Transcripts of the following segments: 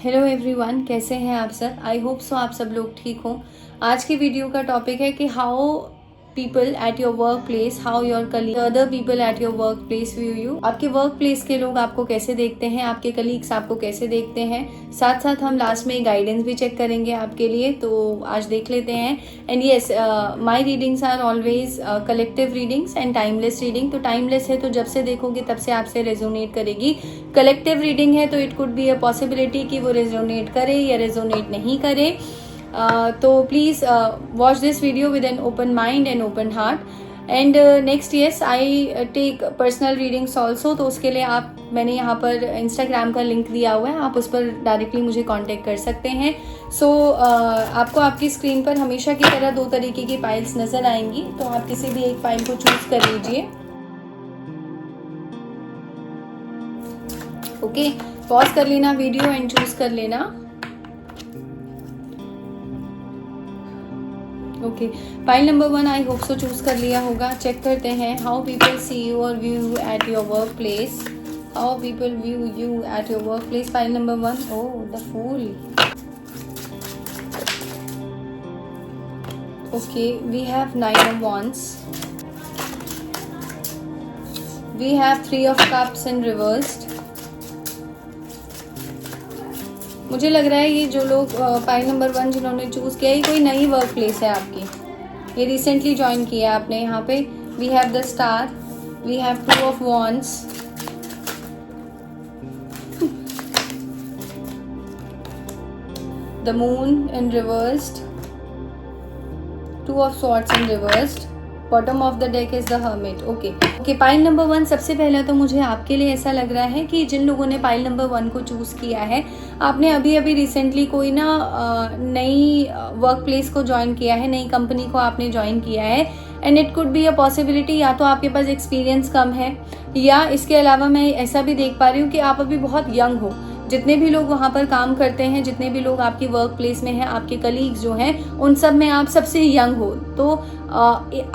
Hello everyone, कैसे हैं आप सब। आई होप सो आप सब लोग ठीक हों। आज की वीडियो का टॉपिक है कि how people at your work place, how your colleague, other people at your work place view you. आपके वर्क प्लेस के लोग आपको कैसे देखते हैं, आपके कलीग्स आपको कैसे देखते हैं। साथ साथ हम लास्ट में गाइडेंस भी चेक करेंगे आपके लिए, तो आज देख लेते हैं। And yes, my readings are always collective readings and timeless reading. तो टाइमलेस है तो जब से देखोगे तब से आपसे रेजोनेट करेगी। कलेक्टिव रीडिंग है तो it could be a possibility कि वो रेजोनेट करे या रेजोनेट नहीं करे। तो please watch this video with an open mind and open heart. And next yes, I take personal readings also. तो उसके लिए मैंने यहाँ पर इंस्टाग्राम का लिंक दिया हुआ है, आप उस पर डायरेक्टली मुझे कांटेक्ट कर सकते हैं। सो आपको आपकी स्क्रीन पर हमेशा की तरह दो तरीके की फाइल्स नज़र आएंगी, तो आप किसी भी एक फाइल को चूज कर लीजिए। ओके, पॉज कर लेना वीडियो एंड चूज कर लेना। Okay, pile number 1 I hope so choose कर लिया होगा। चेक करते हैं हाउ पीपल सी यू और view you at your work place. How people view you at your work place. Pile number 1, oh the fool. Okay, we have 9 of wands, we have 3 of cups in reversed। मुझे लग रहा है ये जो लोग file number 1 जिन्होंने choose किया, ये कोई नई वर्क प्लेस है आपकी, ये रिसेंटली ज्वाइन किया है आपने। यहाँ पे we have the star, we have 2 of wands, the moon in reversed, 2 of swords in reversed, bottom of the deck is the hermit. Okay, pile number 1, सबसे पहले तो मुझे आपके लिए ऐसा लग रहा है कि जिन लोगों ने पाइल नंबर 1 को चूज किया है, आपने अभी अभी रिसेंटली कोई ना नई वर्क प्लेस को ज्वाइन किया है, नई कंपनी को आपने ज्वाइन किया है। And it could be a possibility, या तो आपके पास एक्सपीरियंस कम है, या इसके अलावा मैं ऐसा भी देख पा रही हूँ कि आप अभी बहुत यंग हो। जितने भी लोग वहाँ पर काम करते हैं, जितने भी लोग आपकी वर्क प्लेस में हैं, आपके कलीग्स जो हैं, उन सब में आप सबसे यंग हो। तो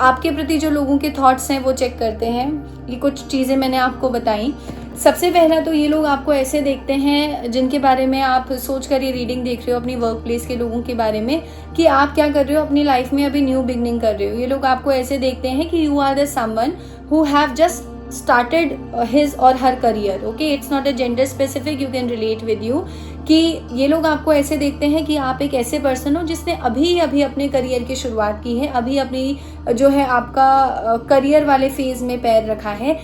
आपके प्रति जो लोगों के थॉट्स हैं वो चेक करते हैं। ये कुछ चीज़ें मैंने आपको बताई। सबसे पहला तो ये लोग आपको ऐसे देखते हैं, जिनके बारे में आप सोच कर ये रीडिंग देख रहे हो अपनी वर्क प्लेस के लोगों के बारे में, कि आप क्या कर रहे हो अपनी लाइफ में, अभी न्यू बिगनिंग कर रहे हो। ये लोग आपको ऐसे देखते हैं कि you are the someone who have just started his or her career। okay, it's not a gender specific, you can relate with you। कि ये लोग आपको ऐसे देखते हैं कि आप एक ऐसे पर्सन हो जिसने अभी अभी अपने करियर की शुरुआत की है, अभी अपनी जो है आपका करियर वाले फेज में पैर रखा है।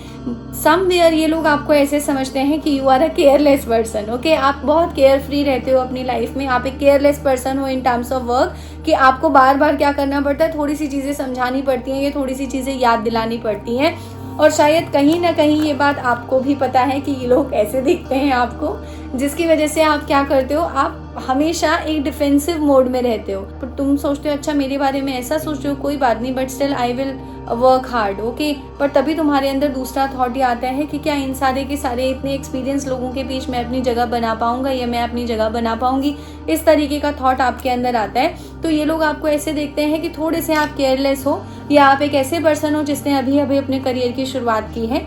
समवेयर ये लोग आपको ऐसे समझते हैं कि you are a careless person. Okay, आप बहुत केयर फ्री रहते हो अपनी लाइफ में, आप एक केयरलेस पर्सन हो इन टर्म्स ऑफ वर्क, कि आपको बार बार क्या करना पड़ता है, थोड़ी सी चीज़ें समझानी पड़ती हैं या थोड़ी सी चीज़ें याद दिलानी पड़ती हैं। और शायद कहीं ना कहीं ये बात आपको भी पता है कि ये लोग ऐसे दिखते हैं आपको, जिसकी वजह से आप क्या करते हो, आप हमेशा एक डिफेंसिव मोड में रहते हो। पर तुम सोचते हो अच्छा मेरे बारे में ऐसा सोच रहे हो, कोई बात नहीं, but still I will work hard. Okay, पर तभी तुम्हारे अंदर दूसरा थॉट ये आता है कि क्या इन सारे के सारे इतने एक्सपीरियंस लोगों के बीच मैं अपनी जगह बना पाऊंगा, या मैं अपनी जगह बना पाऊंगी। इस तरीके का थॉट आपके अंदर आता है। तो ये लोग आपको ऐसे देखते हैं कि थोड़े से आप केयरलेस हो, या आप एक ऐसे पर्सन हो जिसने अभी अभी अपने करियर की शुरुआत की है।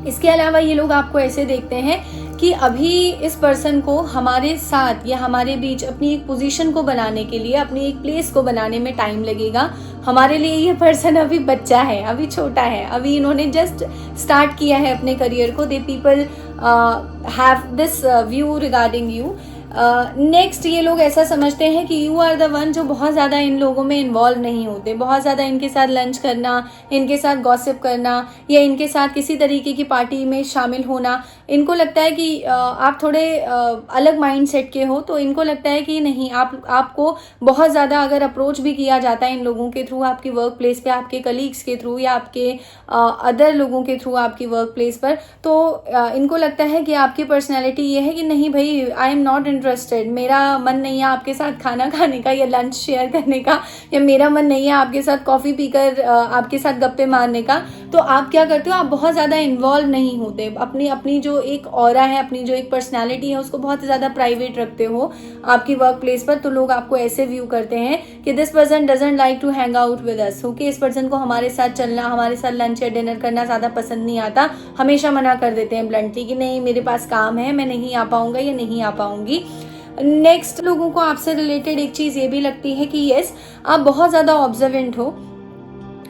इसके अलावा ये लोग आपको ऐसे देखते हैं कि अभी इस पर्सन को हमारे साथ या हमारे बीच अपनी एक पोजीशन को बनाने के लिए, अपनी एक प्लेस को बनाने में टाइम लगेगा। हमारे लिए ये पर्सन अभी बच्चा है, अभी छोटा है, अभी इन्होंने जस्ट स्टार्ट किया है अपने करियर को। They people have this view regarding you. Next ये लोग ऐसा समझते हैं कि यू आर द वन जो बहुत ज़्यादा इन लोगों में इन्वॉल्व नहीं होते, बहुत ज़्यादा इनके साथ लंच करना, इनके साथ गॉसिप करना, या इनके साथ किसी तरीके की पार्टी में शामिल होना। इनको लगता है कि आप थोड़े अलग माइंड सेट के हो, तो इनको लगता है कि नहीं, आपको बहुत ज़्यादा अगर अप्रोच भी किया जाता है इन लोगों के थ्रू आपकी वर्क प्लेस पे, आपके कलीग्स के थ्रू या आपके अदर लोगों के थ्रू आपकी वर्क प्लेस पर, तो इनको लगता है कि आपकी पर्सनैलिटी ये है कि नहीं भाई, आई एम नॉट इंटरेस्टेड, मेरा मन नहीं है आपके साथ खाना खाने का या लंच शेयर करने का, या मेरा मन नहीं है आपके साथ कॉफ़ी पीकर आपके साथ गप्पे मारने का। तो आप क्या करते हो, आप बहुत ज़्यादा इन्वॉल्व नहीं होते, अपनी जो एक ऑरा है, अपनी जो एक पर्सनैलिटी है उसको बहुत ज़्यादा प्राइवेट रखते हो आपकी वर्क प्लेस पर। तो लोग आपको ऐसे व्यू करते हैं कि this person doesn't like to hang out with us, okay, इस पर्सन को हमारे साथ चलना, हमारे साथ लंच या डिनर करना ज़्यादा पसंद नहीं आता, हमेशा मना कर देते हैं ब्लंटली कि नहीं मेरे पास काम है, मैं नहीं आ पाऊंगा या नहीं आ पाऊंगी। नेक्स्ट, लोगों को आपसे रिलेटेड एक चीज़ ये भी लगती है कि यस आप बहुत ज़्यादा ऑब्जर्वेंट हो,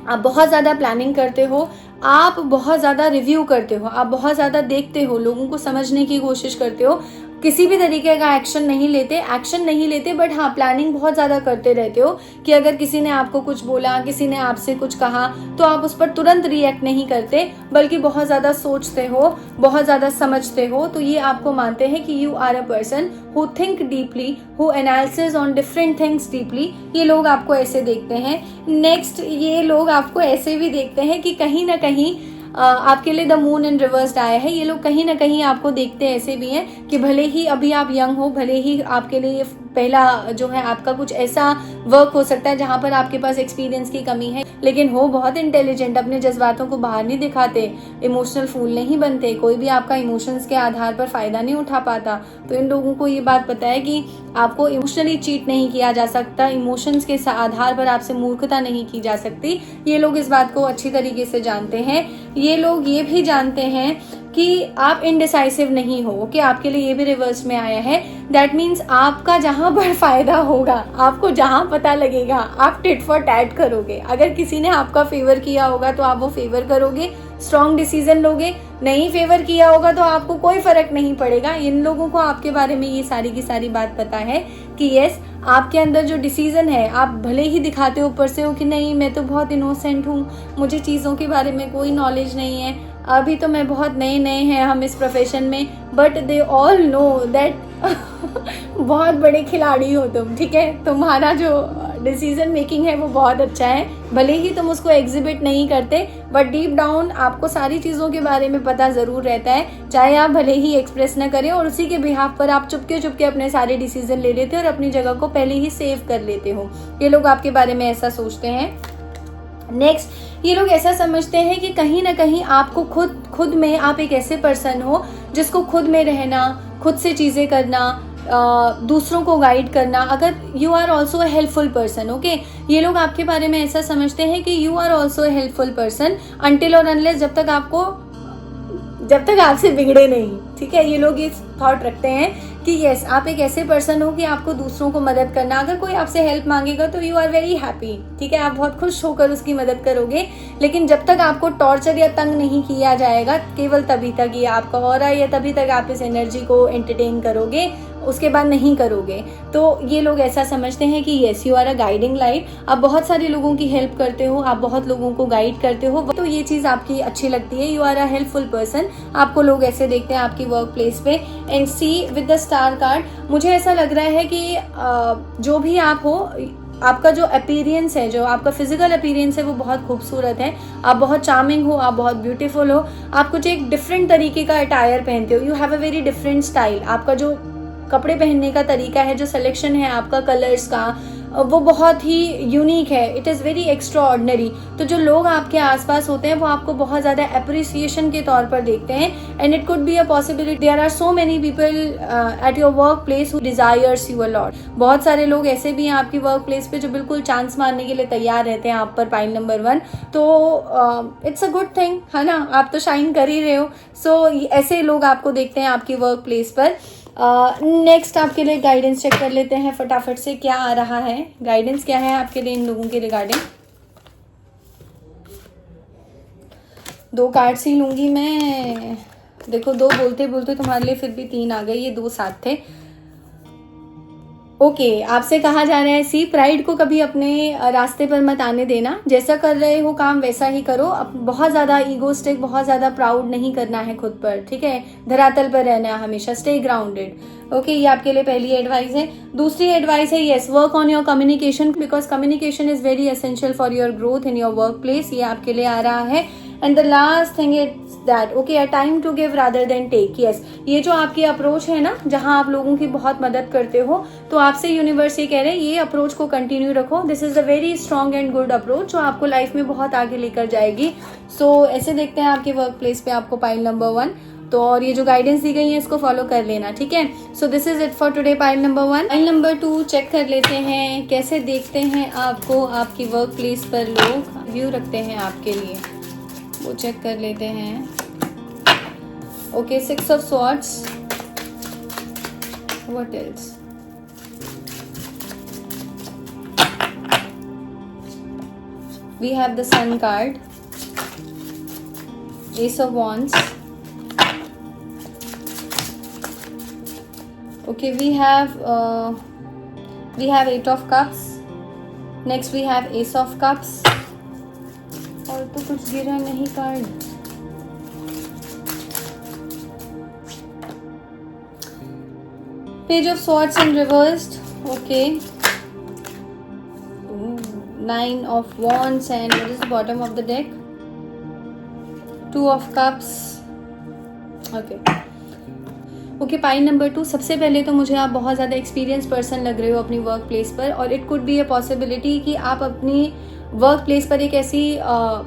आप बहुत ज़्यादा प्लानिंग करते हो, आप बहुत ज़्यादा रिव्यू करते हो, आप बहुत ज़्यादा देखते हो, लोगों को समझने की कोशिश करते हो, किसी भी तरीके का एक्शन नहीं लेते बट हाँ प्लानिंग बहुत ज़्यादा करते रहते हो कि अगर किसी ने आपको कुछ बोला, किसी ने आपसे कुछ कहा तो आप उस पर तुरंत रिएक्ट नहीं करते, बल्कि बहुत ज़्यादा सोचते हो, बहुत ज़्यादा समझते हो। तो ये आपको मानते हैं कि you are a person who think deeply, who analysis on different things deeply. ये लोग आपको ऐसे देखते हैं। नेक्स्ट, ये लोग आपको ऐसे भी देखते हैं कि कहीं ना कहीं आपके लिए द मून इन रिवर्स्ड आया है। ये लोग कहीं ना कहीं आपको देखते ऐसे भी हैं कि भले ही अभी आप यंग हो, भले ही आपके लिए पहला जो है आपका कुछ ऐसा वर्क हो सकता है जहाँ पर आपके पास एक्सपीरियंस की कमी है, लेकिन हो बहुत इंटेलिजेंट, अपने जज्बातों को बाहर नहीं दिखाते, इमोशनल फूल नहीं बनते, कोई भी आपका इमोशंस के आधार पर फ़ायदा नहीं उठा पाता। तो इन लोगों को ये बात पता है कि आपको इमोशनली चीट नहीं किया जा सकता, इमोशंस के आधार पर आपसे मूर्खता नहीं की जा सकती। ये लोग इस बात को अच्छी तरीके से जानते हैं। ये लोग ये भी जानते हैं कि आप इनडिसाइसिव नहीं हो, ओके, आपके लिए ये भी रिवर्स में आया है। दैट मीन्स आपका जहाँ पर फायदा होगा, आपको जहाँ पता लगेगा आप टिट फॉर टैट करोगे। अगर किसी ने आपका फेवर किया होगा तो आप वो फेवर करोगे, स्ट्रॉन्ग डिसीजन लोगे, नहीं फेवर किया होगा तो आपको कोई फर्क नहीं पड़ेगा। इन लोगों को आपके बारे में ये सारी की सारी बात पता है कि यस आपके अंदर जो डिसीजन है, आप भले ही दिखाते हो ऊपर से हो कि नहीं मैं तो बहुत इनोसेंट हूँ, मुझे चीज़ों के बारे में कोई नॉलेज नहीं है, अभी तो मैं बहुत नए हैं हम इस प्रोफेशन में, but they all know that बहुत बड़े खिलाड़ी हो तुम, ठीक है, तुम्हारा जो डिसीजन मेकिंग है वो बहुत अच्छा है। भले ही तुम उसको एग्जिबिट नहीं करते बट डीप डाउन आपको सारी चीज़ों के बारे में पता ज़रूर रहता है, चाहे आप भले ही एक्सप्रेस न करें, और उसी के बिहाफ पर आप चुपके चुपके अपने सारे डिसीजन ले लेते हो और अपनी जगह को पहले ही सेव कर लेते हो। ये लोग आपके बारे में ऐसा सोचते हैं। नेक्स्ट, ये लोग ऐसा समझते हैं कि कहीं ना कहीं आपको खुद में आप एक ऐसे पर्सन हो जिसको खुद में रहना, खुद से चीज़ें करना, दूसरों को गाइड करना, अगर you are also a helpful person, okay, ये लोग आपके बारे में ऐसा समझते हैं कि you are also a helpful person until और अनलेस जब तक आपसे बिगड़े नहीं, ठीक है। ये लोग इस थॉट रखते हैं कि यस आप एक ऐसे पर्सन हो कि आपको दूसरों को मदद करना, अगर कोई आपसे हेल्प मांगेगा तो यू आर वेरी हैप्पी, ठीक है, आप बहुत खुश होकर उसकी मदद करोगे, लेकिन जब तक आपको टॉर्चर या तंग नहीं किया जाएगा केवल तभी तक ये आपका हो रहा है, या तभी तक आप इस एनर्जी को एंटरटेन करोगे, उसके बाद नहीं करोगे। तो ये लोग ऐसा समझते हैं कि yes you are a guiding light, आप बहुत सारे लोगों की हेल्प करते हो, आप बहुत लोगों को गाइड करते हो, तो ये चीज़ आपकी अच्छी लगती है, you are a helpful person, आपको लोग ऐसे देखते हैं आपकी वर्क प्लेस पे। And see with the star card, मुझे ऐसा लग रहा है कि जो भी आप हो, आपका जो अपीयरेंस है, जो आपका फिजिकल अपीयरेंस है वो बहुत खूबसूरत है, आप बहुत चार्मिंग हो, आप बहुत ब्यूटीफुल हो, आप कुछ एक डिफरेंट तरीके का अटायर पहनते हो, you have a very different style, आपका जो कपड़े पहनने का तरीका है, जो सिलेक्शन है आपका कलर्स का, वो बहुत ही यूनिक है, it is very extra ordinary. तो जो लोग आपके आसपास होते हैं वो आपको बहुत ज़्यादा अप्रिसिएशन के तौर पर देखते हैं, and it could be a possibility there are so many people at your work place who desires you a lot. बहुत सारे लोग ऐसे भी हैं आपकी वर्क प्लेस पे जो बिल्कुल चांस मारने के लिए तैयार रहते हैं आप पर, पाइल नंबर 1। तो इट्स अ गुड थिंग, है ना, आप तो शाइन कर ही रहे हो। सो ऐसे लोग आपको देखते हैं आपकी वर्क प्लेस पर। नेक्स्ट आपके लिए गाइडेंस चेक कर लेते हैं फटाफट से, क्या आ रहा है, गाइडेंस क्या है आपके लिए इन लोगों के रिगार्डिंग। 2 कार्ड्स ही लूंगी मैं, देखो 2 बोलते बोलते तुम्हारे लिए फिर भी 3 आ गए, ये 2 साथ थे। ओके, आपसे कहा जा रहा है सी प्राइड को कभी अपने रास्ते पर मत आने देना, जैसा कर रहे हो काम वैसा ही करो, अब बहुत ज़्यादा ईगोस्टिक, बहुत ज़्यादा प्राउड नहीं करना है खुद पर, ठीक है, धरातल पर रहना है हमेशा, स्टे ग्राउंडेड। ओके, ये आपके लिए पहली एडवाइस है। दूसरी एडवाइस है yes work on your communication, because communication is very essential for your growth in your work place, ये आपके लिए आ रहा है। And the last thing is that okay a time to give rather than take. Yes, ये जो आपकी approach है ना, जहां आप लोगों की बहुत मदद करते हो, तो आपसे यूनिवर्स ये कह रहे हैं ये अप्रोच को कंटिन्यू रखो। This is a very strong and good approach जो आपको लाइफ में बहुत आगे लेकर जाएगी। सो ऐसे देखते हैं आपके वर्क प्लेस पे आपको पाइल नंबर 1। तो और ये जो गाइडेंस दी गई है इसको फॉलो कर लेना, ठीक है। So this is it for today pile number 1। Pile number 2 check कर लेते हैं कैसे देखते हैं आपको आपकी वर्क प्लेस पर लोग व्यू रखते हैं आपके लिए, वो चेक कर लेते हैं। Okay, 6 of swords, what else? We have the sun card, ace of wands. Okay, we have 8 of cups. Next we have ace of cups. और तो कुछ गिरा नहीं card. Page of swords in reversed. Okay. 9 of wands and what is the bottom of the deck? 2 of cups. Okay. Okay, pile number 2, सबसे पहले तो मुझे आप बहुत ज़्यादा एक्सपीरियंस पर्सन लग रहे हो अपनी वर्क प्लेस पर, और it could be a possibility कि आप अपनी वर्क प्लेस पर एक ऐसी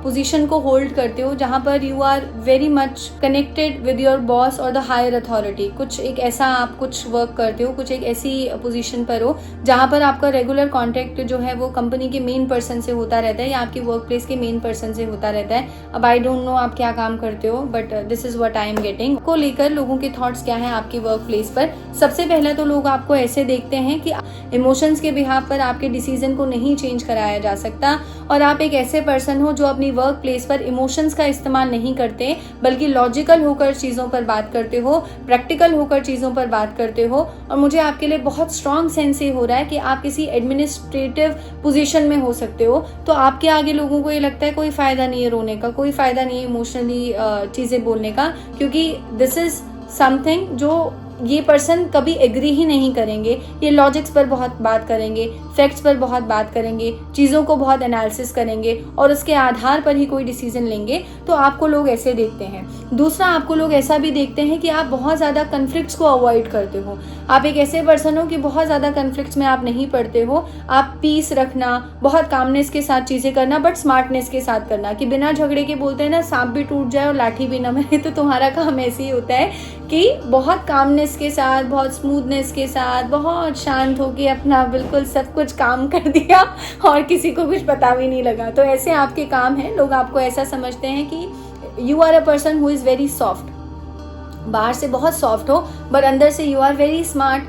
पोजीशन को होल्ड करते हो जहाँ पर you are very much connected with your boss और द हायर अथॉरिटी। कुछ एक ऐसा आप कुछ वर्क करते हो, कुछ एक ऐसी पोजीशन पर हो जहाँ पर आपका रेगुलर कॉन्टेक्ट जो है वो कंपनी के मेन पर्सन से होता रहता है या आपकी वर्क प्लेस के मेन पर्सन से होता रहता है। अब आई डोंट नो आप क्या काम करते हो, but this is what I am getting. को लेकर लोगों के थॉट्स क्या हैं आपकी वर्क प्लेस पर? सबसे पहले तो लोग आपको ऐसे देखते हैं कि इमोशंस के बिहाफ पर आपके डिसीजन को नहीं चेंज कराया जा सकता, और आप एक ऐसे पर्सन हो जो अपनी वर्क प्लेस पर इमोशंस का इस्तेमाल नहीं करते, बल्कि लॉजिकल होकर चीज़ों पर बात करते हो, प्रैक्टिकल होकर चीज़ों पर बात करते हो। और मुझे आपके लिए बहुत स्ट्रॉन्ग सेंस ये हो रहा है कि आप किसी एडमिनिस्ट्रेटिव पोजीशन में हो सकते हो, तो आपके आगे लोगों को ये लगता है कोई फ़ायदा नहीं है रोने का, कोई फ़ायदा नहीं है इमोशनली चीज़ें बोलने का, क्योंकि दिस इज़ समथिंग जो ये पर्सन कभी एग्री ही नहीं करेंगे। ये लॉजिक्स पर बहुत बात करेंगे, फैक्ट्स पर बहुत बात करेंगे, चीज़ों को बहुत एनालिसिस करेंगे और उसके आधार पर ही कोई डिसीजन लेंगे। तो आपको लोग ऐसे देखते हैं। दूसरा, आपको लोग ऐसा भी देखते हैं कि आप बहुत ज़्यादा कन्फ्लिक्ट्स को अवॉइड करते हो। आप एक ऐसे पर्सन हो कि बहुत ज़्यादा कन्फ्लिक्ट्स में आप नहीं पड़ते हो। आप पीस रखना, बहुत कामनेस के साथ चीज़ें करना, बट स्मार्टनेस के साथ करना, कि बिना झगड़े के बोलते हैं ना, सांप भी टूट जाए और लाठी भी न मरे। तो तुम्हारा काम ऐसे ही होता है कि बहुत कामनेस के साथ, बहुत स्मूथनेस के साथ, बहुत शांत होके अपना बिल्कुल सब कुछ काम कर दिया और किसी को कुछ पता भी नहीं लगा। तो ऐसे आपके काम हैं। लोग आपको ऐसा समझते हैं कि you are a person who is very soft. बाहर से बहुत सॉफ्ट हो, बट अंदर से you are very smart,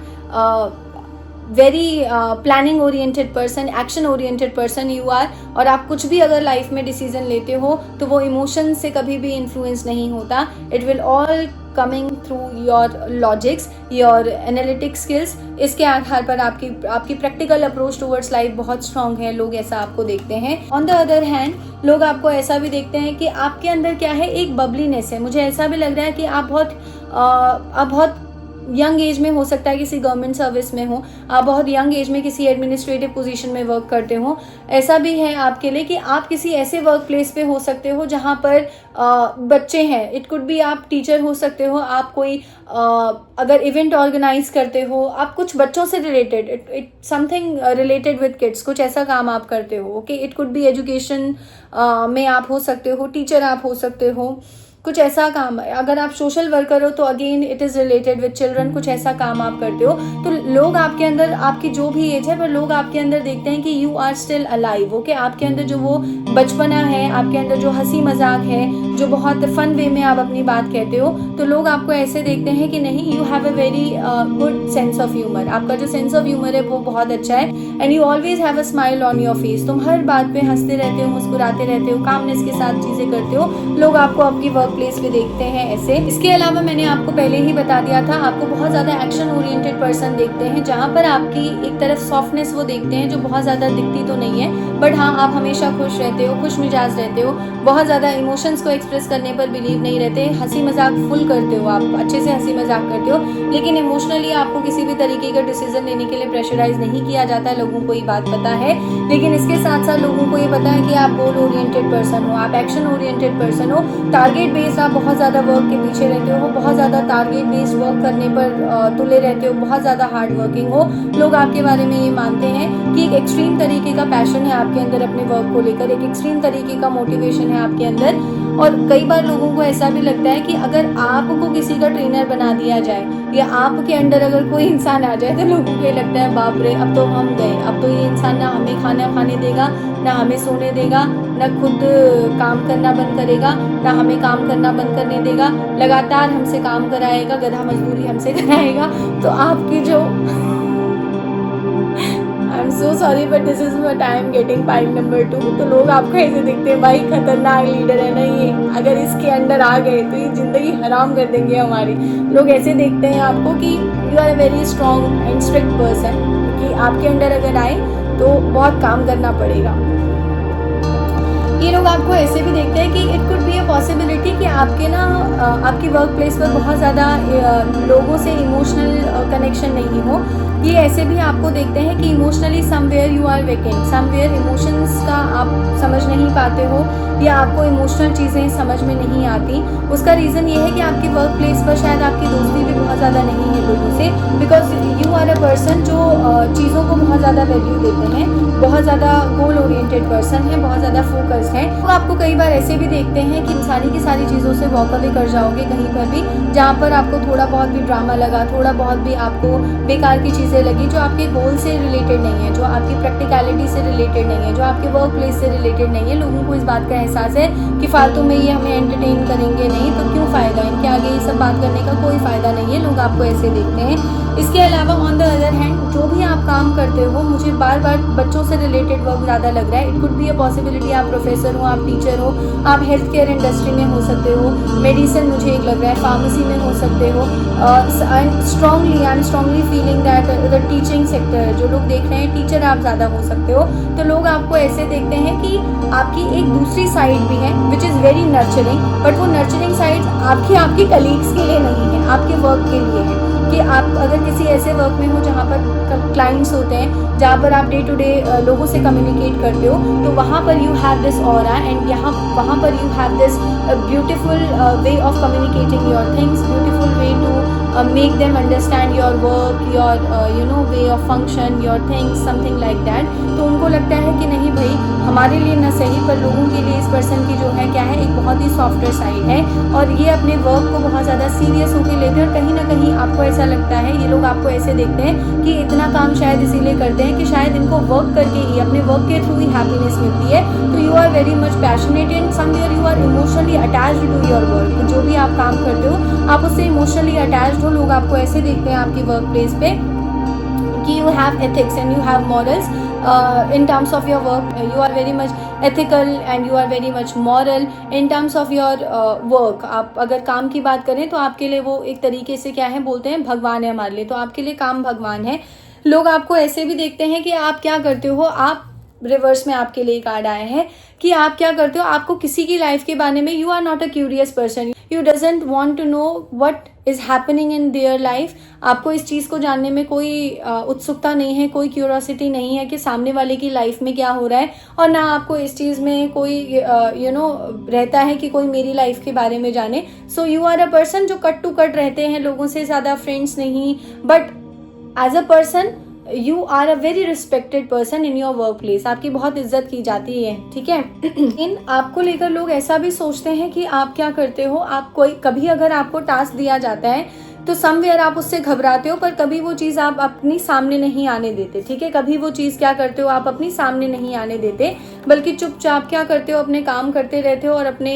very planning oriented person, action oriented person you are. और आप कुछ भी अगर लाइफ में डिसीजन लेते हो तो वो इमोशन से कभी भी इन्फ्लुएंस नहीं होता। It will all coming through your logics, your analytic skills. इसके आधार पर आपकी प्रैक्टिकल अप्रोच टुवर्ड्स लाइफ बहुत स्ट्रांग है। लोग ऐसा आपको देखते हैं। ऑन द अदर हैंड, लोग आपको ऐसा भी देखते हैं कि आपके अंदर क्या है, एक बबलीनेस है। मुझे ऐसा भी लग रहा है कि आप बहुत यंग एज में, हो सकता है किसी गवर्नमेंट सर्विस में हो, आप बहुत यंग एज में किसी एडमिनिस्ट्रेटिव पोजीशन में वर्क करते हो। ऐसा भी है आपके लिए कि आप किसी ऐसे वर्क प्लेस पे हो सकते हो जहाँ पर बच्चे हैं। इट कुड बी आप टीचर हो सकते हो, आप कोई अगर इवेंट ऑर्गेनाइज करते हो, आप कुछ बच्चों से related, it something related with kids, कुछ ऐसा काम आप करते हो। Okay, it could B education में आप हो सकते हो, टीचर आप हो सकते हो, कुछ ऐसा काम। अगर आप सोशल वर्कर हो तो again it is related with children, कुछ ऐसा काम आप करते हो। तो लोग आपके अंदर, आपकी जो भी एज है, पर लोग आपके अंदर देखते हैं कि you are still alive. Okay, आपके अंदर जो वो बचपना है, आपके अंदर जो हंसी मजाक है, जो बहुत फन वे में आप अपनी बात कहते हो, तो लोग आपको ऐसे देखते हैं कि नहीं, you have a very good sense of humour. आपका जो सेंस ऑफ ह्यूमर है वो बहुत अच्छा है। And you always have a smile on your face. तुम हर बात पे हंसते रहते हो, मुस्कुराते रहते हो, कामनेस के साथ चीज़ें करते हो। लोग आपको आपकी वर्क प्लेस पे देखते हैं ऐसे। इसके अलावा मैंने आपको पहले ही बता दिया था, आपको बहुत ज़्यादा एक्शन ओरिएंटेड पर्सन देखते हैं, जहाँ पर आपकी एक तरफ सॉफ्टनेस वो देखते हैं जो बहुत ज़्यादा दिखती तो नहीं है, बट हाँ, आप हमेशा खुश रहते हो, खुश मिजाज रहते हो, बहुत ज़्यादा इमोशंस को एक्सप्रेस करने पर बिलीव नहीं रहते, हंसी मजाक फुल करते हो, आप अच्छे से हंसी मजाक करते हो, लेकिन इमोशनली आपको किसी भी तरीके का डिसीजन लेने के लिए प्रेशराइज नहीं किया जाता। लोगों को ये बात पता है, लेकिन इसके साथ साथ लोगों को ये पता है कि आप गोल ओरिएंटेड पर्सन हो, आप एक्शन ओरिएंटेड पर्सन हो, टारगेट बेस्ड, आप बहुत ज़्यादा वर्क के पीछे रहते हो, बहुत ज़्यादा टारगेट बेस्ड वर्क करने पर तुले रहते हो, बहुत ज़्यादा हार्ड वर्किंग हो। लोग आपके बारे में ये मानते हैं कि एक एक्सट्रीम तरीके का पैशन है आपके अंदर अपने वर्क को लेकर, एक एक्सट्रीम तरीके का मोटिवेशन है आपके अंदर। और कई बार लोगों को ऐसा भी लगता है कि अगर आपको किसी का ट्रेनर बना दिया जाए या आपके अंडर अगर कोई इंसान आ जाए तो लोगों को ये लगता है बाप रे, अब तो हम गए, अब तो ये इंसान ना हमें खाना खाने देगा, ना हमें सोने देगा, ना खुद काम करना बंद करेगा, ना हमें काम करना बंद करने देगा, लगातार हमसे काम कराएगा, गधा मजदूरी हमसे कराएगा। तो आपकी जो I am so sorry but this is what I am getting point number 2। तो लोग आपको ऐसे दिखते हैं, भाई खतरनाक लीडर है ना ये, अगर इसके अंडर आ गए तो ये जिंदगी हराम कर देंगे हमारी। लोग ऐसे देखते हैं आपको कि you are a very strong and strict person, कि आपके अंडर अगर आए तो बहुत काम करना पड़ेगा। ये लोग आपको ऐसे भी देखते हैं कि it could be a possibility कि आपके ना आपकी वर्क प्लेस पर बहुत ज़्यादा लोगों से इमोशनल कनेक्शन नहीं हो। ये ऐसे भी आपको देखते हैं कि emotionally somewhere you are vacant, somewhere emotions का आप समझ नहीं पाते हो या आपको इमोशनल चीज़ें समझ में नहीं आती। उसका रीज़न ये है कि आपकी वर्क प्लेस पर शायद आपकी दोस्ती भी बहुत ज़्यादा नहीं है लोगों से, because you are a person जो चीज़ों को बहुत ज़्यादा वैल्यू देते हैं, बहुत ज़्यादा गोल ओरिएंटेड पर्सन है, बहुत ज़्यादा फोकस है। तो आपको कई बार ऐसे भी देखते हैं कि सारी की सारी चीज़ों से वॉक अवे कर जाओगे कहीं पर भी जहाँ पर आपको थोड़ा बहुत भी ड्रामा लगा, थोड़ा बहुत भी आपको बेकार की चीज़ें लगी जो आपके गोल से रिलेटेड नहीं है, जो आपकी प्रैक्टिकलिटी से रिलेटेड नहीं है, जो आपके वर्क प्लेस से रिलेटेड नहीं है। लोगों को इस बात का एहसास है कि फालतू में ये हमें एंटरटेन करेंगे नहीं, तो क्यों फ़ायदा, इनके आगे ये सब बात करने का कोई फ़ायदा नहीं है। लोग आपको ऐसे देखते हैं। इसके अलावा ऑन द अदर हैंड जो भी आप काम करते हो, मुझे बार बार बच्चों से रिलेटेड वर्क ज़्यादा लग रहा है। It could be a possibility आप प्रोफेसर हो, आप टीचर हो, आप हेल्थ केयर इंडस्ट्री में हो सकते हो, मेडिसिन मुझे एक लग रहा है, फार्मेसी में हो सकते हो। I am strongly feeling that the teaching sector, जो लोग देख रहे हैं टीचर आप ज़्यादा हो सकते हो। तो लोग आपको ऐसे देखते हैं कि आपकी एक दूसरी साइड भी है which is very nurturing, but वो नर्चरिंग साइड आपकी कलीग्स के लिए नहीं है, आपके वर्क के लिए है। कि आप अगर किसी ऐसे वर्क में हो जहाँ पर क्लाइंट्स होते हैं, जहाँ पर आप डे टू डे लोगों से कम्युनिकेट करते हो, तो वहाँ पर you have this aura and वहाँ पर you have this beautiful way of communicating your things, beautiful way to make them understand your work, your way of function, your things, something like that। तो उनको लगता है कि नहीं भाई, हमारे लिए न सही पर लोगों के लिए इस पर्सन की जो है क्या है, एक बहुत ही सॉफ्टवेयर साइड है, और ये अपने वर्क को बहुत ज़्यादा सीरियस होकर लेते हैं। कहीं ना कहीं आपको ऐसा लगता है, ये लोग आपको ऐसे देखते हैं कि इतना काम शायद इसीलिए करते हैं कि शायद इनको वर्क करके ही, अपने वर्क के थ्रू ही हैप्पीनेस मिलती है। तो you are very much passionate and somewhere you are emotionally attached to your work. जो भी आप काम करते हो आप उससे इमोशनली अटैच्ड हो। लोग आपको ऐसे देखते हैं आपकी वर्क प्लेस पे कि you have ethics and you have morals in terms of your work. You are very much ethical and you are very much moral in terms of your work. आप अगर काम की बात करें तो आपके लिए वो एक तरीके से क्या है, बोलते हैं भगवान है हमारे लिए, तो आपके लिए काम भगवान है। लोग आपको ऐसे भी देखते हैं कि आप क्या करते हो। आप रिवर्स में आपके लिए कार्ड आया है कि आप क्या करते हो, आपको किसी की लाइफ के बारे में, you are not a curious person, you doesn't want to know what is happening in their life. आपको इस चीज़ को जानने में कोई उत्सुकता नहीं है, कोई क्यूरियोसिटी नहीं है कि सामने वाले की लाइफ में क्या हो रहा है, और ना आपको इस चीज़ में कोई रहता है कि कोई मेरी लाइफ के बारे में जाने। So you are a person जो कट टू कट रहते हैं, लोगों से ज़्यादा फ्रेंड्स नहीं, but as a person you are a very respected person in your work place. आपकी बहुत इज्जत की जाती है, ठीक है। इन आपको लेकर लोग ऐसा भी सोचते हैं कि आप क्या करते हो, आप कोई कभी अगर आपको टास्क दिया जाता है तो समवेयर आप उससे घबराते हो, पर कभी वो चीज़ आप अपनी सामने नहीं आने देते, ठीक है। कभी वो चीज़ क्या करते हो, आप अपनी सामने नहीं आने देते, बल्कि चुपचाप क्या करते हो, अपने काम करते रहते हो और अपने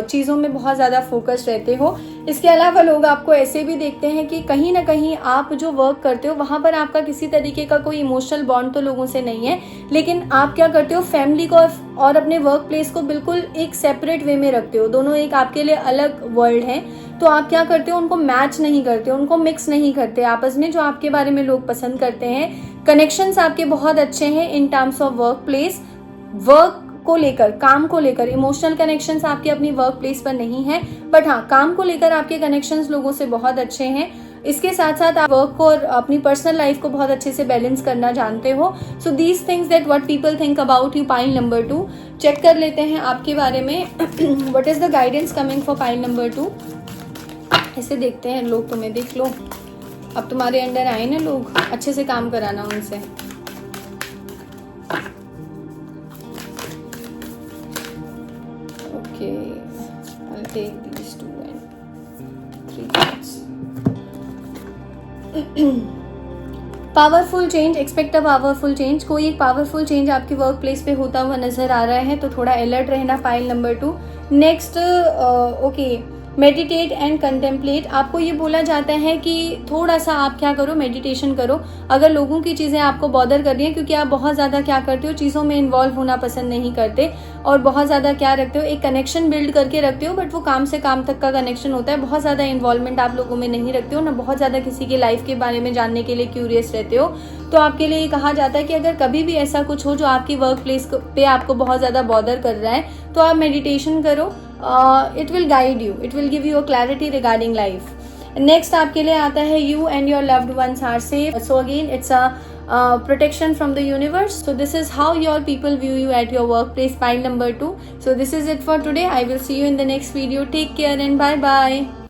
चीज़ों में बहुत ज़्यादा फोकस रहते हो। इसके अलावा लोग आपको ऐसे भी देखते हैं कि कहीं ना कहीं आप जो वर्क करते हो वहाँ पर आपका किसी तरीके का कोई इमोशनल बॉन्ड तो लोगों से नहीं है, लेकिन आप क्या करते हो, फैमिली को और अपने वर्क प्लेस को बिल्कुल एक सेपरेट वे में रखते हो। दोनों एक आपके लिए अलग वर्ल्ड है। तो आप क्या करते हो, उनको मैच नहीं करते, उनको मिक्स नहीं करते आपस में, जो आपके बारे में लोग पसंद करते हैं। कनेक्शंस आपके बहुत अच्छे हैं in terms of work place, work को लेकर, काम को लेकर इमोशनल कनेक्शंस आपके अपनी वर्क प्लेस पर नहीं है, बट हाँ काम को लेकर आपके कनेक्शंस लोगों से बहुत अच्छे हैं। इसके साथ साथ आप वर्क को और अपनी पर्सनल लाइफ को बहुत अच्छे से बैलेंस करना जानते हो। So these things that what people think about you. Pile number 2, check कर लेते हैं आपके बारे में what is the guidance coming for pile number 2। इसे देखते हैं, लोग तुम्हें देख लो, अब तुम्हारे अंडर आए ना लोग, अच्छे से काम कराना उनसे। Okay, I'll take these 2 and 3 cards. Powerful change, expect a powerful change. कोई एक पावरफुल चेंज आपकी वर्क प्लेस पे होता हुआ नजर आ रहा है, तो थोड़ा अलर्ट रहना। Pile number 2। Next, okay, meditate and contemplate. आपको ये बोला जाता है कि थोड़ा सा आप क्या करो, मेडिटेशन करो। अगर लोगों की चीज़ें आपको बॉदर कर रही हैं, क्योंकि आप बहुत ज़्यादा क्या करते हो, चीज़ों में इन्वॉल्व होना पसंद नहीं करते और बहुत ज़्यादा क्या रखते हो, एक कनेक्शन बिल्ड करके रखते हो, बट वो काम से काम तक का कनेक्शन होता है। बहुत ज़्यादा इन्वॉल्वमेंट आप लोगों में नहीं रखते हो, ना बहुत ज़्यादा किसी के लाइफ के बारे में जानने के लिए क्यूरियस रहते हो। तो आपके लिए ये कहा जाता है कि अगर कभी भी ऐसा कुछ हो जो आपकी वर्क प्लेस पे आपको बहुत ज़्यादा बॉदर कर रहा है, तो आप मेडिटेशन करो। It will guide you, it will give you a clarity regarding life. Next आपके लिए आता है you and your loved ones are safe. So again it's a protection from the universe. So this is how your people view you at your workplace. Pile number 2. So this is it for today. I will see you in the next video. Take care and bye bye.